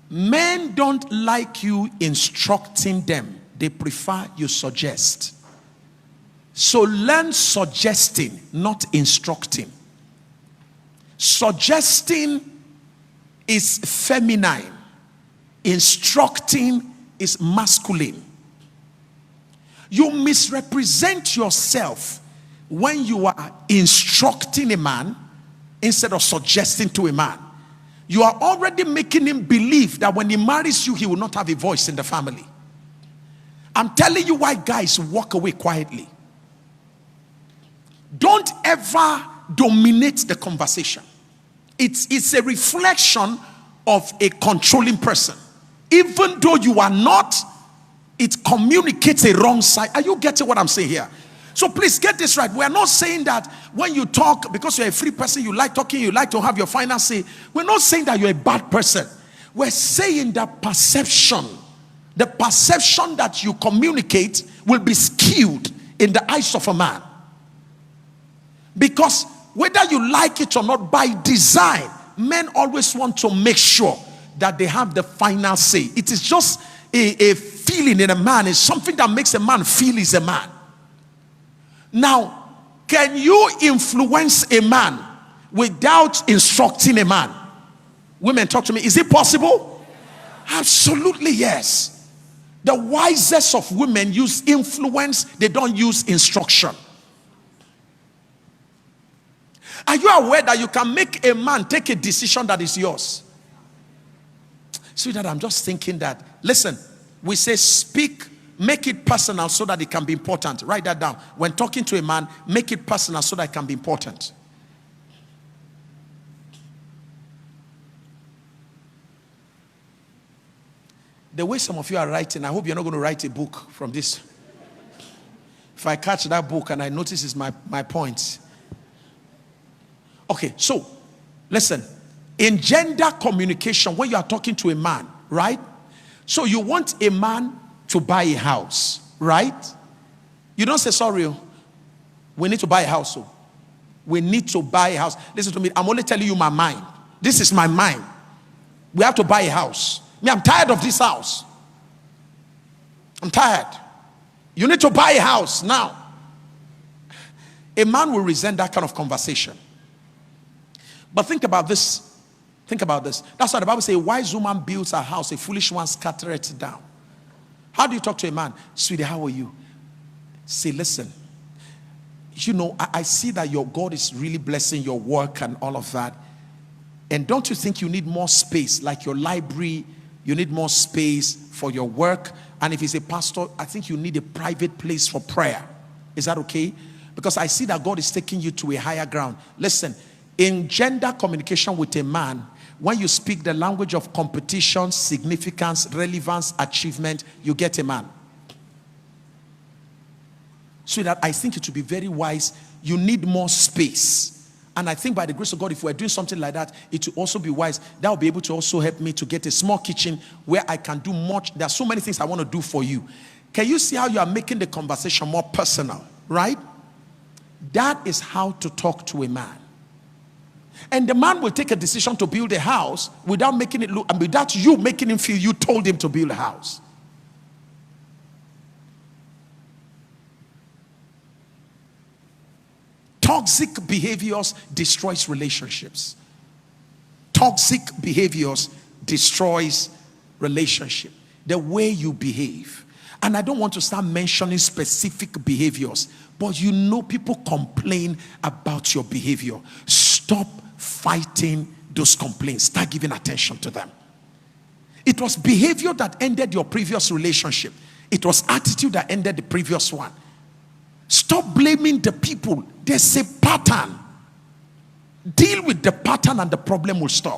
Men don't like you instructing them. They prefer you suggest. So learn suggesting, not instructing. Suggesting is feminine. Instructing is masculine. You misrepresent yourself when you are instructing a man instead of suggesting to a man. You are already making him believe that when he marries you, he will not have a voice in the family. I'm telling you why guys walk away quietly. Don't ever dominate the conversation. It's a reflection of a controlling person. Even though you are not, it communicates a wrong side. Are you getting what I'm saying here? So please get this right. We are not saying that when you talk, because you're a free person, you like talking, you like to have your final say. We're not saying that you're a bad person. We're saying that the perception that you communicate will be skewed in the eyes of a man. Because whether you like it or not, by design, men always want to make sure that they have the final say. It is just a feeling in a man. It's something that makes a man feel he's a man. Now, can you influence a man without instructing a man? Women, talk to me. Is it possible? Absolutely yes. The wisest of women use influence. They don't use instruction. Are you aware that you can make a man take a decision that is yours? Sweetheart, I'm just thinking that, listen, we say speak, make it personal so that it can be important. Write that down. When talking to a man, make it personal so that it can be important. The way some of you are writing, I hope you're not going to write a book from this. If I catch that book and I notice it's my point. Okay, so listen. In gender communication, when you are talking to a man, right? So you want a man to buy a house, right? You don't say, sorry, we need to buy a house. So we need to buy a house. Listen to me, I'm only telling you my mind. This is my mind. We have to buy a house. Me, I'm tired of this house. I'm tired. You need to buy a house now. A man will resent that kind of conversation. But think about this. Think about this. That's why the Bible says, a wise woman builds her house, a foolish one scattereth it down. How do you talk to a man? Sweetie, how are you? Say, listen, you know, I see that your God is really blessing your work and all of that. And don't you think you need more space, like your library? You need more space for your work. And if he's a pastor, I think you need a private place for prayer. Is that okay? Because I see that God is taking you to a higher ground. Listen, in gender communication with a man, when you speak the language of competition, significance, relevance, achievement, you get a man. So that I think it would be very wise. You need more space. And I think by the grace of God, if we're doing something like that, it will also be wise. That will be able to also help me to get a small kitchen where I can do much. There are so many things I want to do for you. Can you see how you are making the conversation more personal, right? That is how to talk to a man. And the man will take a decision to build a house without making it look, and without you making him feel you told him to build a house. Toxic behaviors destroys relationships. Toxic behaviors destroys relationship. The way you behave. And I don't want to start mentioning specific behaviors, but you know people complain about your behavior. Stop fighting those complaints. Start giving attention to them. It was behavior that ended your previous relationship. It was attitude that ended the previous one. Stop blaming the people. There's a pattern. Deal with the pattern and the problem will stop.